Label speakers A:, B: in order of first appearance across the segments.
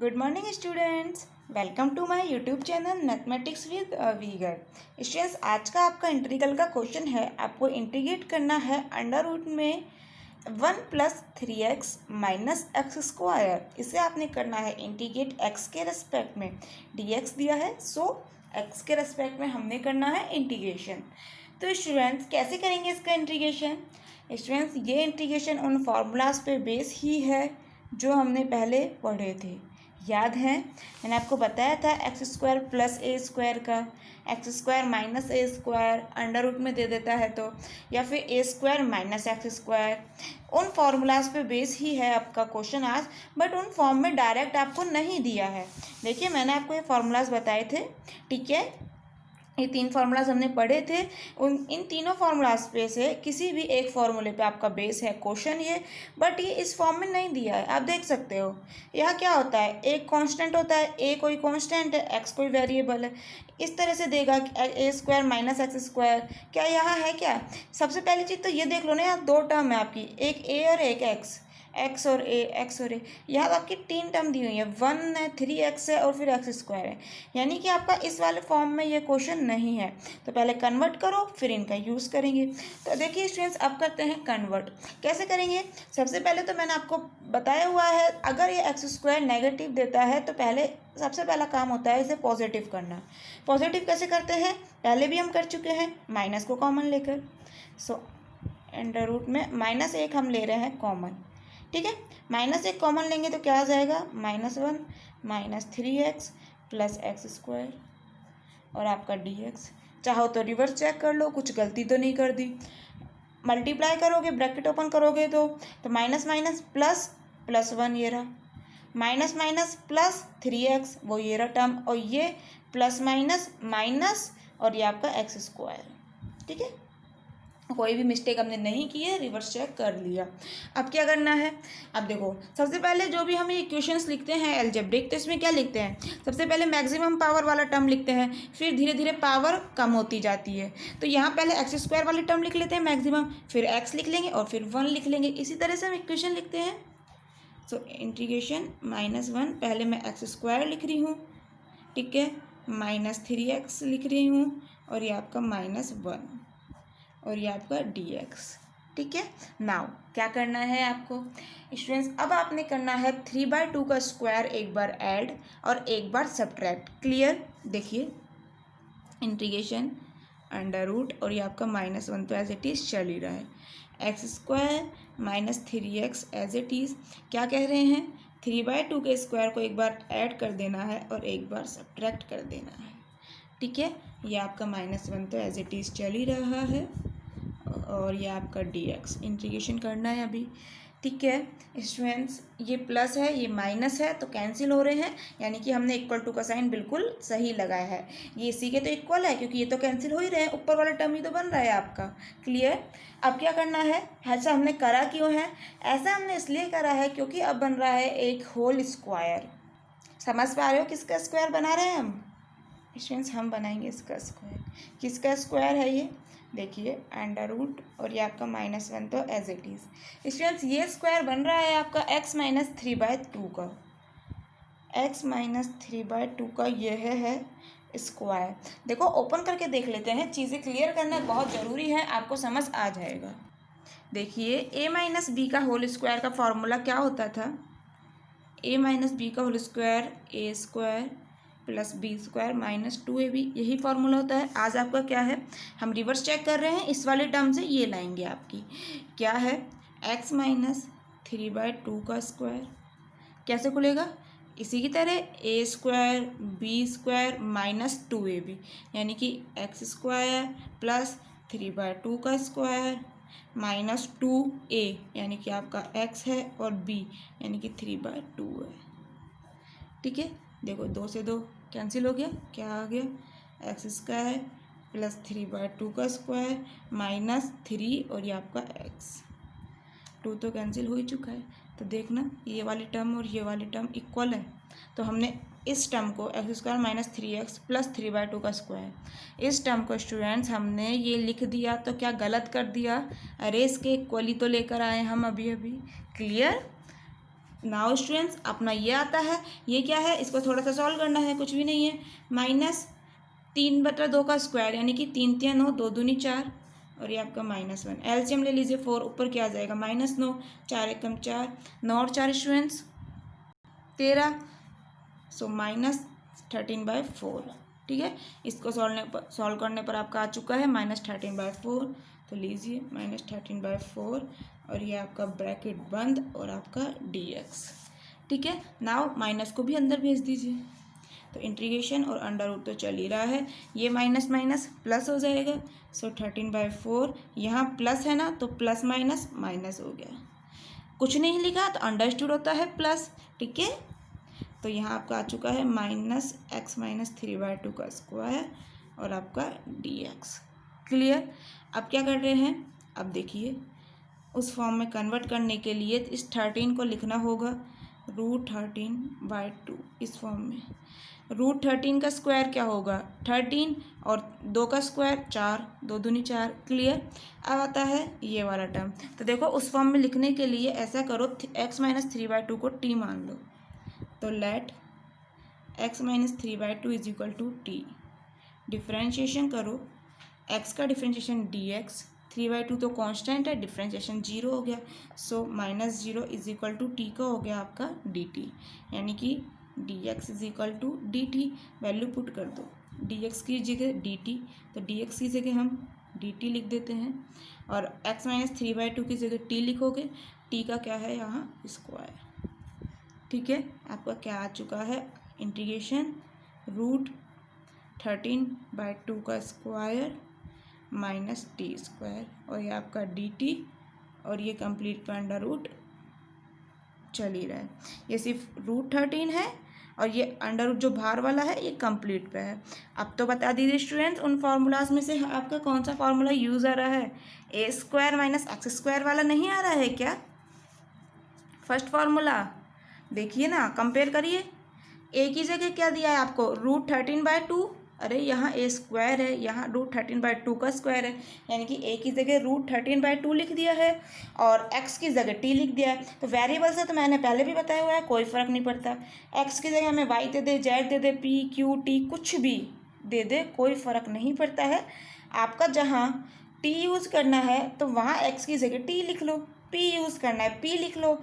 A: Good morning students, welcome to my YouTube channel mathematics with वीगर। Students, आज का आपका इंटीग्रल का क्वेश्चन है। आपको इंटीग्रेट करना है अंडर रूट में 1+3x माइनस एक्स स्क्वायर। इसे आपने करना है इंटीग्रेट x के रेस्पेक्ट में। dx दिया है, सो x के रेस्पेक्ट में हमने करना है इंटीग्रेशन। तो स्टूडेंट्स, कैसे करेंगे इसका इंटीग्रेशन? स्टूडेंट्स, ये इंटीग्रेशन उन फार्मूलाज पे बेस ही है जो हमने पहले पढ़े थे। याद है, मैंने आपको बताया था x² प्लस a² का, x² minus a² under root में दे देता है तो, या फिर a² माइनस x²। उन फार्मूलाज पे बेस ही है आपका क्वेश्चन आज, बट उन फॉर्म में डायरेक्ट आपको नहीं दिया है। देखिए, मैंने आपको ये फार्मूलाज बताए थे, ठीक है। ये 3 फार्मूलाज हमने पढ़े थे। इन तीनों फार्मूलाज पे से किसी भी एक फार्मूले पे आपका बेस है क्वेश्चन ये, बट ये इस फॉर्म में नहीं दिया है। आप देख सकते हो यहाँ क्या होता है, एक कांस्टेंट होता है, ए कोई कांस्टेंट है, एक्स कोई वेरिएबल है। इस तरह से देगा a² माइनस x²। क्या यहाँ है क्या? सबसे पहली चीज़ तो ये देख लो ना, यहाँ 2 टर्म है आपकी, एक ए और एक एक्स, एक्स और ए। यहाँ आपकी 3 टर्म दी हुई है, 1 है, 3x है और फिर x² है। यानी कि आपका इस वाले फॉर्म में ये क्वेश्चन नहीं है। तो पहले कन्वर्ट करो, फिर इनका यूज़ करेंगे। तो देखिए स्टूडेंट्स, अब करते हैं कन्वर्ट। कैसे करेंगे? सबसे पहले तो मैंने आपको बताया हुआ है, अगर ये x² नेगेटिव देता है तो सबसे पहला काम होता है इसे पॉजिटिव करना। पॉजिटिव कैसे करते हैं? पहले भी हम कर चुके हैं, माइनस को कॉमन लेकर। सो अंडर रूट में -1 हम ले रहे हैं कॉमन, ठीक है। -1 कॉमन लेंगे तो क्या आ जाएगा? -1 माइनस 3x प्लस x² और आपका dx। चाहो तो रिवर्स चेक कर लो, कुछ गलती तो नहीं कर दी। मल्टीप्लाई करोगे, ब्रैकेट ओपन करोगे तो माइनस माइनस प्लस प्लस 1 ये रहा, माइनस माइनस प्लस 3x वो ये रहा टर्म, और ये प्लस माइनस माइनस और ये आपका x², ठीक है। कोई भी मिस्टेक हमने नहीं की है, रिवर्स चेक कर लिया। अब क्या करना है? अब देखो, सबसे पहले जो भी हम इक्वेशंस लिखते हैं अलजेब्रिक, तो इसमें क्या लिखते हैं? सबसे पहले मैक्सिमम पावर वाला टर्म लिखते हैं, फिर धीरे धीरे पावर कम होती जाती है। तो यहाँ पहले x² वाली टर्म लिख लेते हैं मैक्सिमम, फिर x लिख लेंगे और फिर 1 लिख लेंगे। इसी तरह से हम इक्वेशन लिखते हैं। सो इंटीग्रेशन -1, पहले मैं x² लिख रही हूँ, ठीक है, -3x लिख रही हूँ और ये आपका -1 और ये आपका dx, ठीक है। नाउ क्या करना है आपको स्टूडेंट्स? अब आपने करना है 3/2 का स्क्वायर एक बार ऐड और एक बार सब्ट्रैक्ट। क्लियर? देखिए, इंटीग्रेशन अंडर रूट और ये आपका -1 तो एज इट इज़ चल ही रहा है, x² minus 3x as it is. क्या कह रहे हैं? 3/2 के स्क्वायर को एक बार ऐड कर देना है और एक बार सब्ट्रैक्ट कर देना है, ठीक है। ये आपका -1 तो एज इट इज़ चल ही रहा है और ये आपका dx इंटीग्रेशन करना है अभी, ठीक है। स्टूडेंट्स, ये प्लस है, ये माइनस है, तो कैंसिल हो रहे हैं, यानी कि हमने इक्वल टू का साइन बिल्कुल सही लगाया है। ये इसी के तो इक्वल है, क्योंकि ये तो कैंसिल हो ही रहे हैं, ऊपर वाला टर्म ही तो बन रहा है आपका। क्लियर? अब क्या करना है? ऐसा हमने करा क्यों है? ऐसा हमने इसलिए करा है क्योंकि अब बन रहा है एक होल स्क्वायर। समझ पा रहे हो किसका स्क्वायर बना रहे हैं हम? स्टूडेंट्स, हम बनाएंगे इसका स्क्वायर। किसका स्क्वायर है ये? देखिए, अंडर रूट और ये आपका -1 तो एज इट इज़। स्टूडेंट्स, ये स्क्वायर बन रहा है आपका x - 3/2 का, x - 3/2 का यह है स्क्वायर। देखो, ओपन करके देख लेते हैं, चीज़ें क्लियर करना बहुत ज़रूरी है, आपको समझ आ जाएगा। देखिए, a - b का होल स्क्वायर का फॉर्मूला क्या होता था? a - b का whole square a² plus b² - 2ab, यही फार्मूला होता है। आज आपका क्या है, हम रिवर्स चेक कर रहे हैं, इस वाले टर्म से ये लाएंगे आपकी। क्या है? x - 3/2 का स्क्वायर कैसे खुलेगा? इसी की तरह a² b² - 2ab, यानी कि x² प्लस 3/2 का स्क्वायर -2a, यानी कि आपका x है, और b यानी कि 3/2 है, ठीक है। देखो, 2 से 2 कैंसिल हो गया, क्या आ गया? x² प्लस 3/2 का स्क्वायर -3 और ये आपका x। 2 तो कैंसिल हो ही चुका है, तो देखना ये वाली टर्म और ये वाली टर्म इक्वल है, तो हमने इस टर्म को x² - 3x प्लस 3/2 का स्क्वायर, इस टर्म को स्टूडेंट्स हमने ये लिख दिया, तो क्या गलत कर दिया? अरे इसके इक्वली तो लेकर आए हम अभी अभी। क्लियर? नाउ स्टूडेंट्स अपना ये आता है, ये क्या है, इसको थोड़ा सा सॉल्व करना है, कुछ भी नहीं है, -3/2 का स्क्वायर यानी कि 3 3 9, 2 दूनी 4 और ये आपका -1। एलसीएम ले लीजिए 4, ऊपर क्या आ जाएगा -9, 4 एकम 4, 9 और 4 स्टूडेंट्स 13, सो -13/4। ठीक है, इसको सॉल्व करने पर आपका आ चुका है -13/4। तो लीजिए -13/4 और ये आपका ब्रैकेट बंद और आपका dx। ठीक है, नाउ माइनस को भी अंदर भेज दीजिए। तो इंटीग्रेशन और अंडर रूट तो चल ही रहा है, ये माइनस माइनस प्लस हो जाएगा। सो 13/4 यहाँ प्लस है ना, तो प्लस माइनस माइनस हो गया। कुछ नहीं लिखा तो अंडरस्टूड होता है प्लस। ठीक है, तो यहाँ आपका आ चुका है -x-3/2 का स्क्वायर और आपका dx। क्लियर। अब क्या कर रहे हैं, अब देखिए उस फॉर्म में कन्वर्ट करने के लिए इस 13 को लिखना होगा √13/2 इस फॉर्म में। √13 का स्क्वायर क्या होगा 13 और 2 का स्क्वायर 4, 2 दूनी 4। क्लियर। अब आता है ये वाला टर्म। तो देखो उस फॉर्म में लिखने के लिए ऐसा करो, x-3/2 को t मान लो। तो let x-3/2 is equal to T. Differentiation करो, x का डिफ्रेंशिएशन dx, 3/2 तो कांस्टेंट है, डिफ्रेंशिएशन 0 हो गया। So -0 is equal to T का हो गया आपका dt, यानी कि dx is equal to dt। Value put कर दो, dx की जगह dt, तो dx की जगह हम dt लिख देते हैं और x-3/2 की जगह t लिखोगे, t का क्या है यहाँ स्क्वायर। ठीक है, आपका क्या आ चुका है इंटीग्रेशन √13/2 का स्क्वायर -t² और ये आपका dt और ये कंप्लीट पर अंडर रूट चल ही रहा है। ये सिर्फ √13 है और ये अंडर रूट जो बाहर वाला है ये कंप्लीट पे है। अब तो बता दीजिए स्टूडेंट्स, उन फार्मूलाज में से आपका कौन सा फार्मूला यूज़ आ रहा है, a² - x² वाला नहीं आ रहा है क्या, फर्स्ट फार्मूला। देखिए ना, कंपेयर करिए, ए की जगह क्या दिया है आपको √13/2, अरे यहाँ a² है, यहाँ √13/2 का स्क्वायर है, यानी कि ए की जगह √13/2 लिख दिया है और x की जगह t लिख दिया है। तो वेरिएबल से तो मैंने पहले भी बताया हुआ है, कोई फ़र्क नहीं पड़ता, x की जगह हमें y दे दे, z दे दे, p q t कुछ भी दे दे, कोई फ़र्क नहीं पड़ता है। आपका जहाँ t यूज़ करना है तो वहाँ x की जगह t लिख लो, p यूज़ करना है p लिख लो,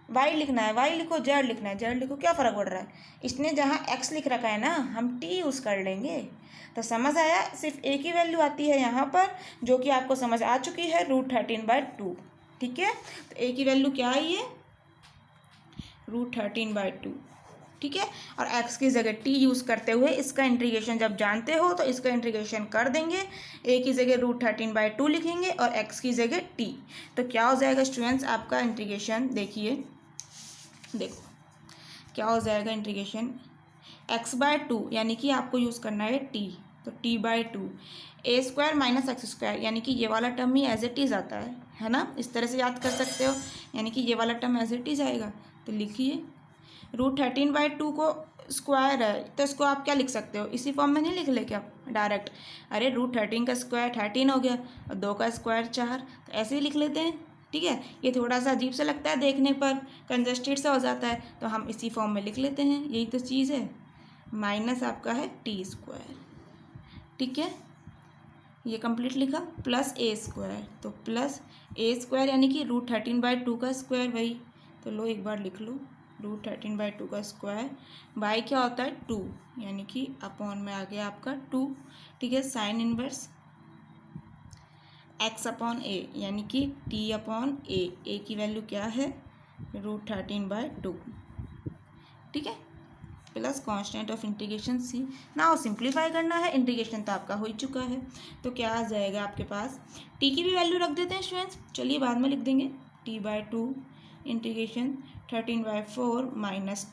A: वाई लिखना है वाई लिखो, जेड लिखना है जेड लिखो, क्या फ़र्क पड़ रहा है। इसने जहाँ एक्स लिख रखा है ना, हम टी यूज़ कर लेंगे। तो समझ आया, सिर्फ एक ही वैल्यू आती है यहाँ पर, जो कि आपको समझ आ चुकी है √13/2। ठीक है, तो ए की वैल्यू क्या आई है √13/2। ठीक है, और एक्स की जगह टी यूज़ करते हुए इसका इंटीग्रेशन जब जानते हो तो इसका इंटीग्रेशन कर देंगे, ए की जगह √13/2 लिखेंगे और एक्स की जगह टी। तो क्या हो जाएगा स्टूडेंट्स आपका इंटीग्रेशन, देखिए देखो क्या हो जाएगा इंटीग्रेशन, x/2 यानी कि आपको यूज़ करना है t, तो t/2, a² - x² यानी कि ये वाला टर्म ही एज इट इज़ आता है ना, इस तरह से याद कर सकते हो, यानी कि ये वाला टर्म एज इट इज़ आएगा। तो लिखिए √13/2 को स्क्वायर है तो इसको आप क्या लिख सकते हो, इसी फॉर्म में नहीं लिख ले क्या डायरेक्ट, अरे √13 का स्क्वायर 13 हो गया और 2 का स्क्वायर 4, तो ऐसे ही लिख लेते हैं। ठीक है, ये थोड़ा सा अजीब सा लगता है देखने पर, कंजस्टेड सा हो जाता है, तो हम इसी फॉर्म में लिख लेते हैं, यही तो चीज़ है। माइनस आपका है t²। ठीक है, ये कंप्लीट लिखा, प्लस a², तो प्लस a² यानी कि √13/2 का स्क्वायर वही, तो लो एक बार लिख लो √13/2 का स्क्वायर, बाई क्या होता है 2, यानी कि अपॉन में आ गया आपका 2। ठीक है, साइन इनवर्स x/a यानी कि t/a, a की वैल्यू क्या है √13/2। ठीक है, plus constant of integration c। ना सिंप्लीफाई करना है, इंटीग्रेशन तो आपका हो ही चुका है, तो क्या आ जाएगा आपके पास, t की भी वैल्यू रख देते हैं स्टूडेंट्स, चलिए बाद में लिख देंगे, t/2 इंटीग्रेशन 13/4 -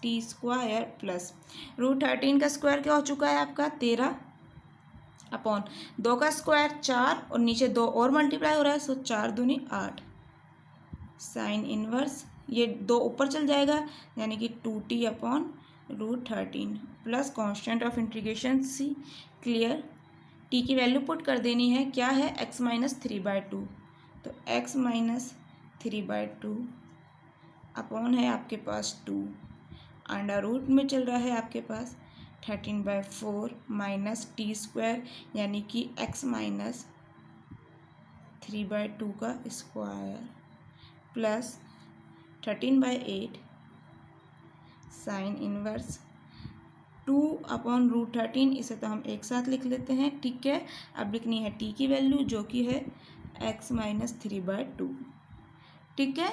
A: t² प्लस √13 का स्क्वायर क्या हो चुका है आपका 13 अपॉन 2 का स्क्वायर 4 और नीचे 2 और मल्टीप्लाई हो रहा है, सो 4 दूनी 8, साइन इनवर्स ये 2 ऊपर चल जाएगा यानी कि 2t/√13 plus constant of integration c। Clear, t की वैल्यू पुट कर देनी है, क्या है x - 3/2, तो x - 3/2 अपॉन है आपके पास 2, अंडर रूट में चल रहा है आपके पास 13/4 माइनस टी स्क्वायर यानी कि x माइनस 3/2 का स्क्वायर प्लस 13/8 साइन इनवर्स 2/√13, इसे तो हम एक साथ लिख लेते हैं, ठीक है। अब लिखनी है t की वैल्यू जो कि है x माइनस 3/2, ठीक है,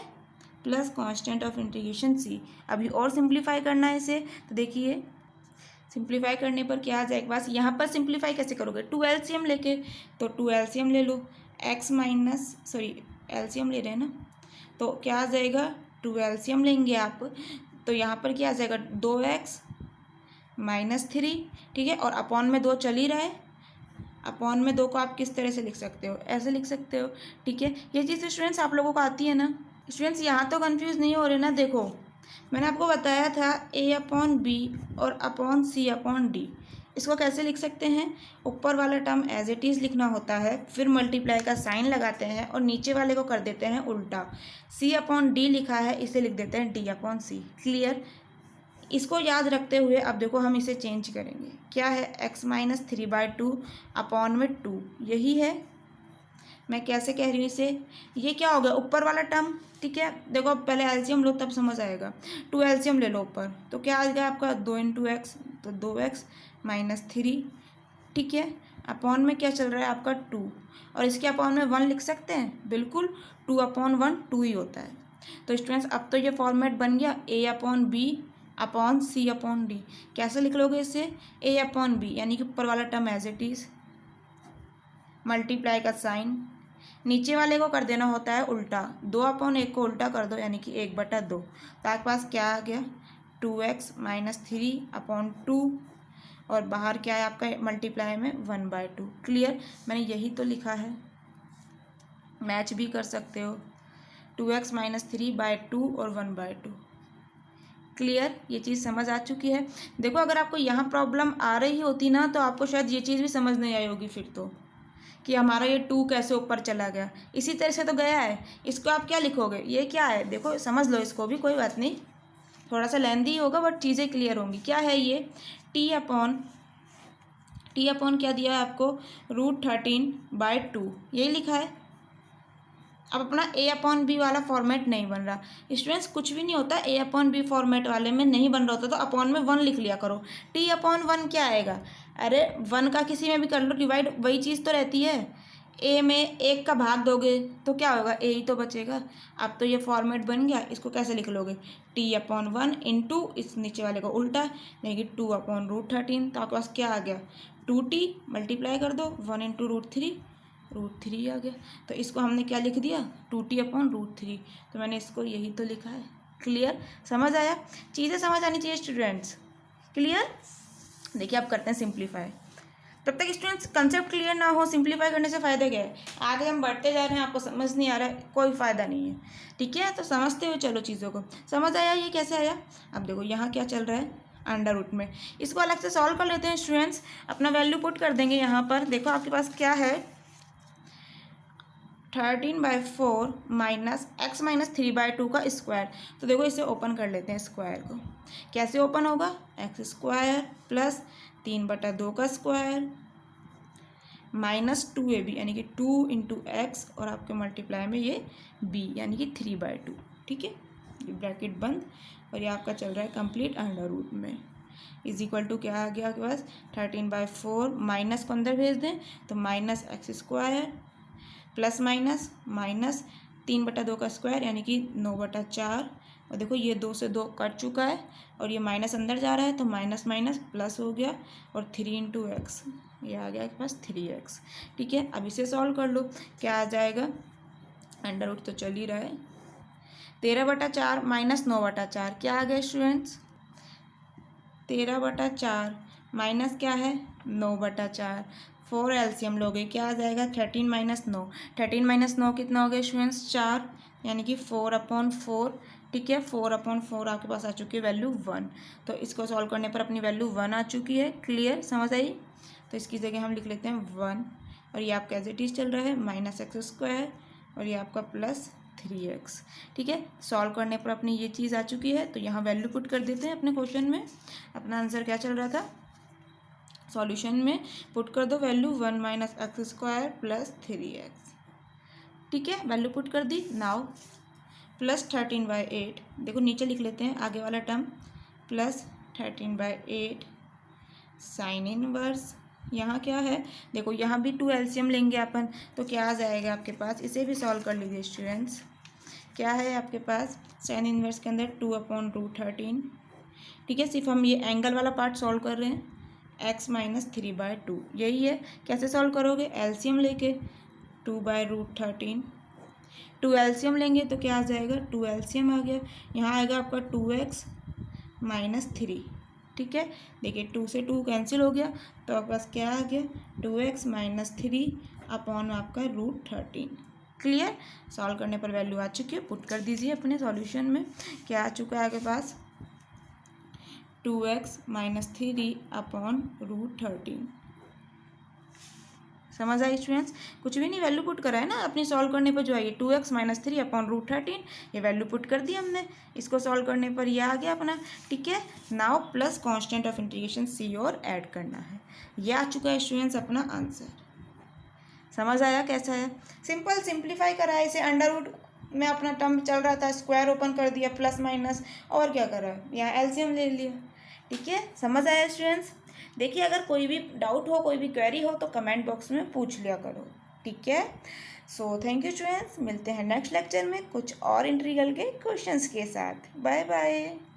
A: plus constant of integration c। अभी और सिंप्लीफाई करना है इसे, तो देखिए सिंप्लीफाई करने पर क्या आ जाएगा बस। यहाँ पर सिंप्लीफाई कैसे करोगे, 2 एलसीएम लेके, तो 2 एलसीएम ले लो, x माइनस एलसीएम ले रहे हैं ना, तो क्या आ जाएगा 2 एलसीएम लेंगे आप, तो यहाँ पर क्या आ जाएगा 2x माइनस 3, ठीक है, और अपॉन में 2 चल ही रहा है, अपॉन में 2 को आप किस तरह से लिख सकते हो, ऐसे लिख सकते हो, ठीक है। ये चीज़ स्टूडेंट्स आप लोगों को आती है ना स्टूडेंट्स, यहाँ तो कंफ्यूज नहीं हो रहे ना। देखो मैंने आपको बताया था a/b और अपॉन c/d, इसको कैसे लिख सकते हैं, ऊपर वाला टर्म एज इट इज़ लिखना होता है, फिर मल्टीप्लाई का साइन लगाते हैं और नीचे वाले को कर देते हैं उल्टा। c/d लिखा है, इसे लिख देते हैं d/c। क्लियर, इसको याद रखते हुए अब देखो हम इसे चेंज करेंगे, क्या है x माइनस 3/2 अपॉन में 2, यही है। मैं कैसे कह रही हूँ इसे, ये क्या हो गया ऊपर वाला टर्म, ठीक है। देखो अब पहले एलसीएम लो तब समझ आएगा, 2 एलसीएम ले लो ऊपर, तो क्या आ गया आपका 2 × x, तो 2x माइनस 3, ठीक है, अपॉन में क्या चल रहा है आपका 2, और इसके अपॉन में 1 लिख सकते हैं, बिल्कुल 2/1 2 ही होता है। तो स्टूडेंट्स अब तो ये फॉर्मेट बन गया a/b अपॉन c/d। कैसे लिख लोगे इसे, a/b यानी कि ऊपर वाला term as it is, multiply का साइन, नीचे वाले को कर देना होता है उल्टा, 2/1 को उल्टा कर दो यानी कि 1/2, तो आपके पास क्या आ गया 2x माइनस 3/2, और बाहर क्या है आपका मल्टीप्लाई में 1/2। क्लियर, मैंने यही तो लिखा है, मैच भी कर सकते हो, 2x माइनस 3/2 और 1/2। क्लियर, ये चीज़ समझ आ चुकी है। देखो अगर आपको यहाँ प्रॉब्लम आ रही होती ना तो आपको शायद ये चीज़ भी समझ नहीं आई होगी फिर तो, कि हमारा ये 2 कैसे ऊपर चला गया, इसी तरह से तो गया है। इसको आप क्या लिखोगे, ये क्या है, देखो समझ लो इसको भी, कोई बात नहीं, थोड़ा सा लेंदी होगा बट चीज़ें क्लियर होंगी। क्या है ये t अपॉन क्या दिया है आपको, √13/2, यही लिखा है। अब अपना a/b वाला फॉर्मेट नहीं बन रहा स्टूडेंट्स, कुछ भी नहीं होता, a/b फॉर्मेट वाले में नहीं बन रहा होता तो अपॉन में 1 लिख लिया करो। t/1 क्या आएगा, अरे 1 का किसी में भी कर लो डिवाइड, वही चीज़ तो रहती है। a में 1 का भाग दोगे तो क्या होगा, a ही तो बचेगा। अब तो ये फॉर्मेट बन गया, इसको कैसे लिख लोगे, t/1 इंटू इस नीचे वाले को उल्टा यानी कि 2/√13, तो आपके पास क्या आ गया 2t, मल्टीप्लाई कर दो 1 × √3 आ गया। तो इसको हमने क्या लिख दिया 2t/√3, तो मैंने इसको यही तो लिखा है। क्लियर, समझ आया, चीज़ें समझ आनी चाहिए स्टूडेंट्स। क्लियर, देखिए आप करते हैं सिंप्लीफाई, तब तक स्टूडेंट्स कंसेप्ट क्लियर ना हो सिंप्लीफाई करने से फ़ायदा क्या है, आगे हम बढ़ते जा रहे हैं आपको समझ नहीं आ रहा है, कोई फ़ायदा नहीं है, ठीक है। तो समझते हुए चलो चीज़ों को, समझ आया ये कैसे आया। अब देखो यहाँ क्या चल रहा है अंडर रूट में, इसको अलग से सॉल्व कर लेते हैं स्टूडेंट्स, अपना वैल्यू पुट कर देंगे यहाँ पर। देखो आपके पास क्या है 13/4 माइनस x माइनस 3/2 का स्क्वायर, तो देखो इसे ओपन कर लेते हैं स्क्वायर को, कैसे ओपन होगा, x स्क्वायर प्लस 3/2 का स्क्वायर माइनस 2ab यानी कि 2 × x और आपके मल्टीप्लाई में ये b यानी कि 3/2, ठीक है, ये ब्रैकेट बंद, और ये आपका चल रहा है कंप्लीट अंडर रूट में, इज इक्वल टू क्या आ गया आपके पास 13/4 माइनस को अंदर भेज दें तो minus x square plus minus 3/2 का स्क्वायर यानी कि 9/4, और देखो ये 2 से 2 कट चुका है और ये माइनस अंदर जा रहा है तो माइनस माइनस प्लस हो गया, और 3 × x, ये आ गया आपके पास 3x, ठीक है। अब इसे सॉल्व कर लो, क्या आ जाएगा, अंडर रूट तो चल ही रहा है, 13/4 माइनस 9/4, क्या आ गया स्टूडेंट्स 13/4 माइनस क्या है 9/4, 4 एलसीएम लोगे क्या आ जाएगा 13 - 9, 13 - 9 कितना हो गया स्टूडेंट्स 4, यानी कि 4/4, ठीक है, 4/4 आपके पास आ चुकी है वैल्यू 1, तो इसको सॉल्व करने पर अपनी वैल्यू 1 आ चुकी है। क्लियर, समझ आई, तो इसकी जगह हम लिख लेते हैं 1, और ये आपका एज इट इज चल रहा है -x² और ये आपका प्लस 3x। ठीक है, सॉल्व करने पर अपनी ये चीज़ आ चुकी है, तो यहाँ वैल्यू पुट कर देते हैं अपने क्वेश्चन में। अपना आंसर क्या चल रहा था, सॉल्यूशन में पुट कर दो value 1 minus x square plus 3x। ठीक है, वैल्यू पुट कर दी। नाउ प्लस 13/8, देखो नीचे लिख लेते हैं आगे वाला टर्म, प्लस 13/8 साइन इनवर्स। यहाँ क्या है, देखो यहाँ भी 2 एलसीएम लेंगे अपन, तो क्या आ जाएगा आपके पास, इसे भी सॉल्व कर लीजिए स्टूडेंट्स। क्या है आपके पास, साइन इनवर्स के अंदर 2/√13। ठीक है, सिर्फ हम ये एंगल वाला पार्ट सॉल्व कर रहे हैं, x माइनस 3/2 यही है। कैसे सॉल्व करोगे, एलसीएम लेके 2/√13, 2 एलसीएम लेंगे तो क्या आ जाएगा, 2 एलसीएम आ गया, यहाँ आएगा आपका 2x माइनस 3। ठीक है, देखिए 2 से 2 कैंसिल हो गया, तो आपके पास क्या आ गया, 2x माइनस 3 अपॉन आपका √13। क्लियर, सॉल्व करने पर वैल्यू आ चुकी है, पुट कर दीजिए अपने सॉल्यूशन में। क्या आ चुका है आपके पास, 2x माइनस 3 अपॉन √13। समझ आई स्टूडेंट्स, कुछ भी नहीं, वैल्यू पुट करा है ना अपनी सॉल्व करने पर, जो है ये 2x माइनस 3 अपॉन √13, ये वैल्यू पुट कर दी हमने, इसको सॉल्व करने पर ये आ गया अपना। ठीक है, now plus constant of integration c और ऐड करना है, ये आ चुका है स्टूडेंट्स अपना आंसर। समझ आया कैसा है, सिंपल सिंप्लीफाई करा है इसे, अंडर रूट में अपना टर्म चल रहा था, स्क्वायर ओपन कर दिया, प्लस माइनस, और क्या करा, यहाँ एलसीएम ले लिया। ठीक है, समझ आया स्टूडेंट्स। देखिए अगर कोई भी डाउट हो, कोई भी क्वेरी हो, तो कमेंट बॉक्स में पूछ लिया करो। ठीक है, सो थैंक यू स्टूडेंट्स, मिलते हैं नेक्स्ट लेक्चर में कुछ और इंटीग्रल के क्वेश्चंस के साथ। Bye bye.